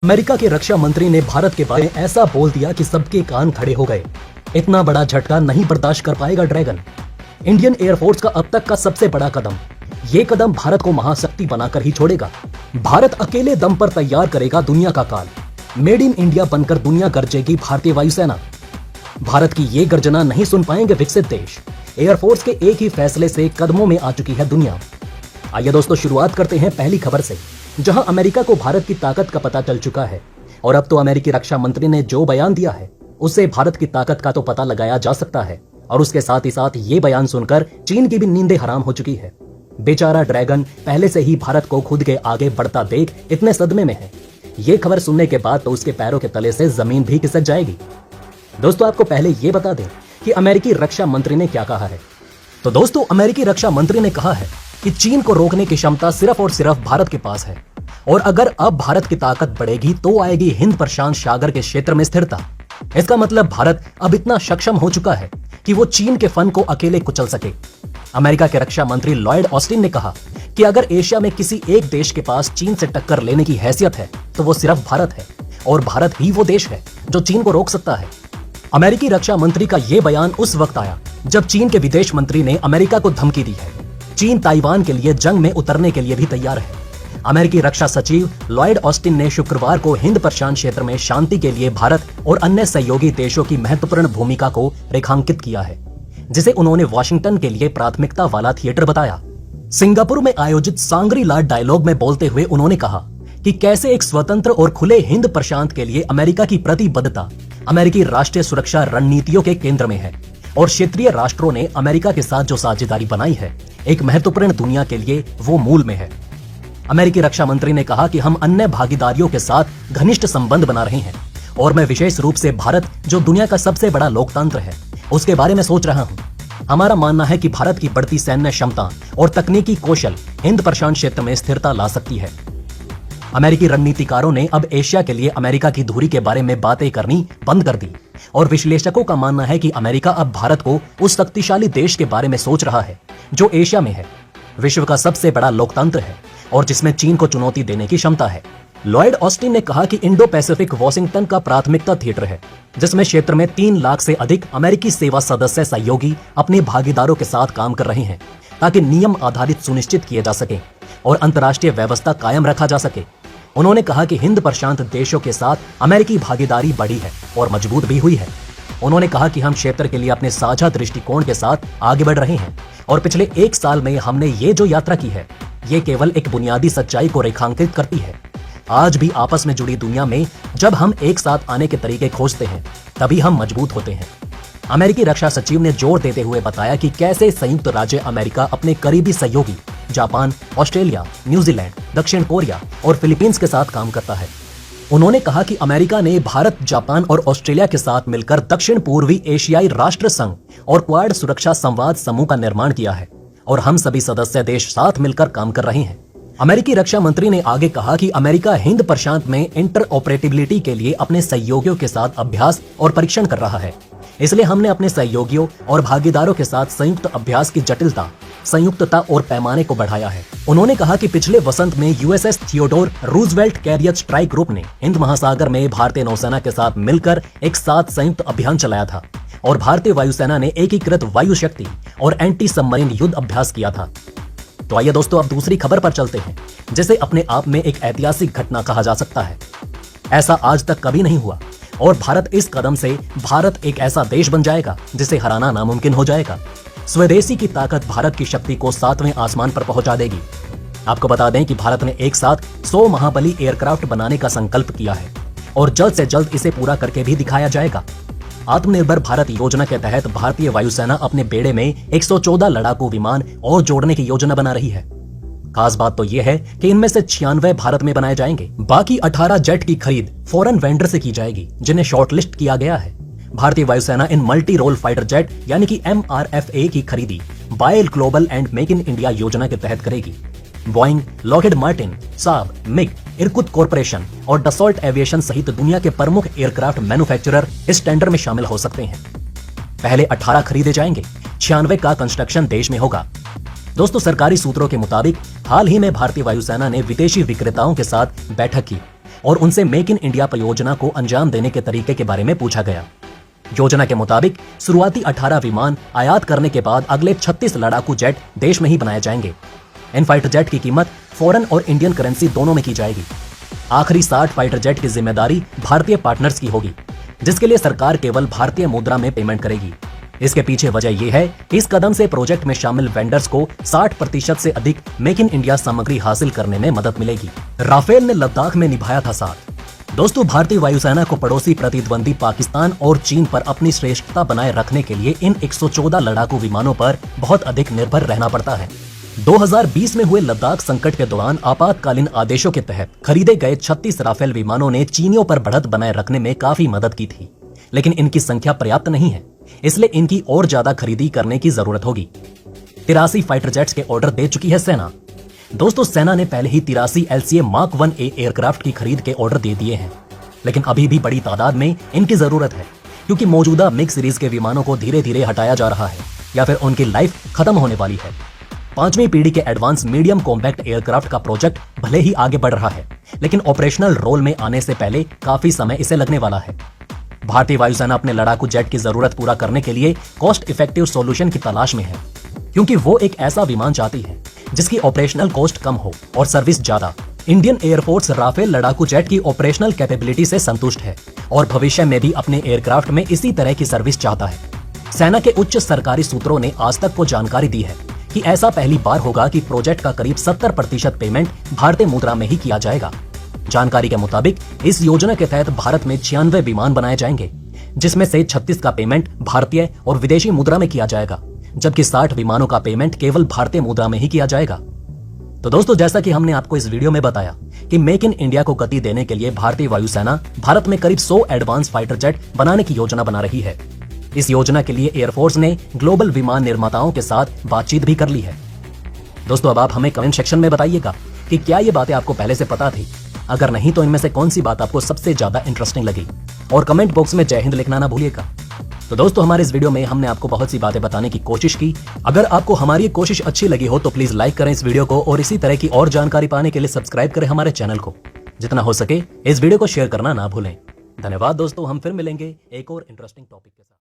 America के रक्षा मंत्री ने भारत के बारे में ऐसा बोल दिया कि सबके कान खड़े हो गए। इतना बड़ा झटका नहीं बर्दाश्त कर पाएगा ड्रैगन। इंडियन एयरफोर्स का अब तक का सबसे बड़ा कदम। ये कदम भारत को महाशक्ति बनाकर ही छोड़ेगा। भारत अकेले दम पर तैयार करेगा दुनिया का काल। मेड इन इंडिया बनकर दुनिया गरजेगी भारतीय वायुसेना। भारत की ये गर्जना नहीं सुन पाएंगे विकसित देश। एयरफोर्स के एक ही फैसले से कदमों में आ चुकी है दुनिया। आइए दोस्तों, शुरुआत करते हैं पहली खबर से, जहां अमेरिका को भारत की ताकत का पता चल चुका है। और अब तो अमेरिकी रक्षा मंत्री ने जो बयान दिया है उससे भारत की ताकत का तो पता लगाया जा सकता है। और उसके साथ ही साथ ये बयान सुनकर चीन की भी नींदें हराम हो चुकी है। बेचारा ड्रैगन पहले से ही भारत को खुद के आगे बढ़ता देख इतने सदमे में है। ये खबर सुनने के बाद तो उसके पैरों के तले से जमीन भी खिसक जाएगी। दोस्तों, आपको पहले ये बता दें कि अमेरिकी रक्षा मंत्री ने क्या कहा है। तो दोस्तों, अमेरिकी रक्षा मंत्री ने कहा है कि चीन को रोकने की क्षमता सिर्फ और सिर्फ भारत के पास है। और अगर अब भारत की ताकत बढ़ेगी तो आएगी हिंद प्रशांत सागर के क्षेत्र में स्थिरता। इसका मतलब भारत अब इतना सक्षम हो चुका है कि वो चीन के फन को अकेले कुचल सके। अमेरिका के रक्षा मंत्री लॉयड ऑस्टिन ने कहा कि अगर एशिया में किसी एक देश के पास चीन से टक्कर लेने की हैसियत है तो वो सिर्फ भारत है। और भारत ही वो देश है जो चीन को रोक सकता है। अमेरिकी रक्षा मंत्री का यह बयान उस वक्त आया जब चीन के विदेश मंत्री ने अमेरिका को धमकी दी है। चीन ताइवान के लिए जंग में उतरने के लिए भी तैयार है। अमेरिकी रक्षा सचिव लॉयड ऑस्टिन ने शुक्रवार को हिंद प्रशांत क्षेत्र में शांति के लिए भारत और अन्य सहयोगी देशों की महत्वपूर्ण भूमिका को रेखांकित किया है, जिसे उन्होंने वाशिंगटन के लिए प्राथमिकता वाला थिएटर बताया। सिंगापुर में आयोजित सांग्री-ला डायलॉग में बोलते हुए उन्होंने कहा कि कैसे एक स्वतंत्र और खुले हिंद प्रशांत के लिए अमेरिका की प्रतिबद्धता अमेरिकी राष्ट्रीय सुरक्षा रणनीतियों के केंद्र में है। और क्षेत्रीय राष्ट्रों ने अमेरिका के साथ जो साझेदारी बनाई है एक महत्वपूर्ण दुनिया के लिए वो मूल में है। अमेरिकी रक्षा मंत्री ने कहा कि हम अन्य भागीदारियों के साथ घनिष्ठ संबंध बना रहे हैं और मैं विशेष रूप से भारत, जो दुनिया का सबसे बड़ा लोकतंत्र है, उसके बारे में सोच रहा हूं। हमारा मानना है कि भारत की बढ़ती सैन्य क्षमता और तकनीकी कौशल हिंद प्रशांत क्षेत्र में स्थिरता ला सकती है। अमेरिकी रणनीतिकारों ने अब एशिया के लिए अमेरिका की धुरी के बारे में बातें करनी बंद कर दी और विश्लेषकों का मानना है कि अमेरिका अब भारत को उस शक्तिशाली देश के बारे में सोच रहा है जो एशिया में है, विश्व का सबसे बड़ा लोकतंत्र है और जिसमें चीन को चुनौती देने की क्षमता है। लॉयड ऑस्टिन ने कहा कि इंडो पैसिफिक वाशिंगटन का प्राथमिकता थिएटर है, जिसमें क्षेत्र में 3 लाख से अधिक अमेरिकी सेवा सदस्य सहयोगी अपने भागीदारों के साथ काम कर रहे हैं ताकि नियम आधारित सुनिश्चित किए जा सके और अंतर्राष्ट्रीय व्यवस्था कायम रखा जा सके। उन्होंने कहा कि हिंद प्रशांत देशों के साथ अमेरिकी भागीदारी बढ़ी है और मजबूत भी हुई है। उन्होंने कहा कि हम क्षेत्र के लिए अपने साझा दृष्टिकोण के साथ आगे बढ़ रहे हैं और पिछले 1 साल में हमने ये जो यात्रा की है ये केवल एक बुनियादी सच्चाई को रेखांकित करती है। आज भी आपस में जुड़ी दुनिया में जब हम एक साथ आने के तरीके खोजते हैं तभी हम मजबूत होते हैं। अमेरिकी रक्षा सचिव ने जोर देते हुए बताया कि कैसे संयुक्त राज्य अमेरिका अपने करीबी सहयोगी जापान, ऑस्ट्रेलिया, न्यूजीलैंड, दक्षिण कोरिया और फिलीपींस के साथ काम करता है। उन्होंने कहा कि अमेरिका ने भारत, जापान और ऑस्ट्रेलिया के साथ मिलकर दक्षिण पूर्वी एशियाई राष्ट्र संघ और क्वाड सुरक्षा संवाद समूह का निर्माण किया है और हम सभी सदस्य देश साथ मिलकर काम कर रहे हैं। अमेरिकी रक्षा मंत्री ने आगे कहा कि अमेरिका हिंद प्रशांत में इंटरऑपरेटिबिलिटी के लिए अपने सहयोगियों के साथ अभ्यास और परीक्षण कर रहा है। इसलिए हमने अपने सहयोगियों और भागीदारों के साथ संयुक्त अभ्यास की जटिलता, संयुक्तता और पैमाने को बढ़ाया है। उन्होंने कहा कि पिछले वसंत में USS Theodore Roosevelt carrier strike group ने हिंद महासागर में भारतीय नौसेना के साथ मिलकर एक साथ संयुक्त अभियान चलाया था और भारतीय वायुसेना ने एकीकृत वायु शक्ति और एंटी सबमरीन युद्ध अभ्यास किया था। तो आइए दोस्तों, अब दूसरी खबर पर चलते हैं, जिसे अपने आप में एक ऐतिहासिक घटना कहा जा सकता है। ऐसा आज तक कभी नहीं हुआ और भारत इस कदम से भारत एक ऐसा देश बन जाएगा जिसे हराना नामुमकिन हो जाएगा। स्वदेशी की ताकत भारत की शक्ति को 7वें आसमान पर पहुंचा देगी। आपको बता दें कि भारत ने एक साथ 100 महाबली एयरक्राफ्ट बनाने का संकल्प किया है और जल्द से जल्द इसे पूरा करके भी दिखाया जाएगा। आत्मनिर्भर भारत योजना के तहत भारतीय वायुसेना अपने बेड़े में 114 लड़ाकू विमान और जोड़ने की योजना बना रही है। खास बात तो यह है कि इनमें से 96 भारत में बनाए जाएंगे। बाकी 18 जेट की खरीद फॉरेन वेंडर से की जाएगी, जिन्हें शॉर्टलिस्ट किया गया है। भारतीय वायुसेना इन मल्टी रोल फाइटर जेट यानी कि MRFA की खरीदी buy global and make in India योजना के तहत करेगी। Boeing, Lockheed Martin, Saab, MiG, Irkut corporation और डसॉल्ट एविएशन सहित दुनिया के प्रमुख एयरक्राफ्ट मैन्युफैक्चरर इस टेंडर में शामिल हो सकते हैं। पहले 18 खरीदे जाएंगे, 96 का कंस्ट्रक्शन देश में होगा। दोस्तों, सरकारी सूत्रों के मुताबिक हाल ही में भारतीय वायुसेना ने विदेशी विक्रेताओं के साथ बैठक की और उनसे मेक इन इंडिया परियोजना को अंजाम देने के तरीके के बारे में पूछा गया। योजना के मुताबिक शुरुआती 18 विमान आयात करने के बाद अगले 36 लड़ाकू जेट देश में ही बनाए जाएंगे। इन फाइटर जेट की कीमत फॉरेन और इंडियन करेंसी दोनों में की जाएगी। आखिरी 60 फाइटर जेट की जिम्मेदारी भारतीय पार्टनर्स की होगी, जिसके लिए सरकार केवल भारतीय मुद्रा में पेमेंट करेगी। इसके पीछे वजह यह है कि इस कदम से प्रोजेक्ट में शामिल वेंडर्स को 60% से अधिक मेक इन इंडिया सामग्री हासिल करने में मदद मिलेगी। राफेल ने लद्दाख में निभाया था साथ। दोस्तों, भारतीय वायुसेना को पड़ोसी प्रतिद्वंदी पाकिस्तान और चीन पर अपनी श्रेष्ठता बनाए रखने के लिए इन 114 लड़ाकू विमानों पर बहुत अधिक निर्भर रहना पड़ता है। 2020 में हुए लद्दाख संकट के दौरान आपातकालीन आदेशों के तहत खरीदे गए 36 राफेल विमानों ने चीनियों पर बढ़त बनाए रखने में काफी मदद की थी, लेकिन इनकी संख्या पर्याप्त नहीं है, इसलिए इनकी और ज्यादा खरीदी करने की जरूरत होगी। 83 फाइटर जेट्स के ऑर्डर दे चुकी है सेना। दोस्तों, सेना ने पहले ही 83 LCA Mark 1A एयरक्राफ्ट की खरीद के ऑर्डर दे दिए हैं, लेकिन अभी भी बड़ी तादाद में इनकी जरूरत है, क्योंकि मौजूदा मिग सीरीज के विमानों को धीरे धीरे हटाया जा रहा है या फिर उनकी लाइफ खत्म होने वाली है। 5वीं पीढ़ी के एडवांस मीडियम कॉम्पैक्ट एयरक्राफ्ट का प्रोजेक्ट भले ही आगे बढ़ रहा है, लेकिन ऑपरेशनल रोल में आने से पहले काफी समय इसे लगने वाला है। भारतीय वायुसेना अपने लड़ाकू जेट की जरूरत पूरा करने के लिए कॉस्ट इफेक्टिव सॉल्यूशन की तलाश में है, क्योंकि वो एक ऐसा विमान चाहती है जिसकी ऑपरेशनल कॉस्ट कम हो और सर्विस ज्यादा। इंडियन एयरफोर्स राफेल लड़ाकू जेट की ऑपरेशनल कैपेबिलिटी से संतुष्ट है और भविष्य में भी अपने एयरक्राफ्ट में इसी तरह की सर्विस चाहता है। सेना के उच्च सरकारी सूत्रों ने आज तक को जानकारी दी है कि ऐसा पहली बार होगा कि प्रोजेक्ट का करीब 70% पेमेंट भारतीय मुद्रा में ही किया जाएगा। जानकारी के मुताबिक इस योजना के तहत भारत में 96 विमान बनाए जाएंगे, जिसमें से 36 का पेमेंट भारतीय और विदेशी मुद्रा में किया जाएगा, जबकि 60 विमानों का पेमेंट केवल भारतीय मुद्रा में ही किया जाएगा। तो दोस्तों, जैसा कि हमने आपको इस वीडियो में बताया कि मेक इन इंडिया को गति देने के लिए भारतीय वायुसेना भारत में करीब 100 एडवांस फाइटर जेट बनाने की योजना बना रही है। इस योजना के लिए एयरफोर्स ने ग्लोबल विमान निर्माताओं के साथ बातचीत भी कर ली है। दोस्तों, अब आप हमें कमेंट सेक्शन में बताइएगा कि क्या ये बातें आपको पहले से पता थी। अगर नहीं तो इनमें से कौन सी बात आपको सबसे ज्यादा इंटरेस्टिंग लगी, और कमेंट बॉक्स में जय हिंद लिखना ना भूलिएगा। तो दोस्तों, हमारे इस वीडियो में हमने आपको बहुत सी बातें बताने की कोशिश की। अगर आपको हमारी कोशिश अच्छी लगी हो तो प्लीज लाइक करें इस वीडियो को, और इसी तरह की और जानकारी पाने के लिए सब्सक्राइब करें हमारे चैनल को। जितना हो सके इस वीडियो को शेयर करना ना भूलें। धन्यवाद दोस्तों, हम फिर मिलेंगे एक और इंटरेस्टिंग टॉपिक के साथ।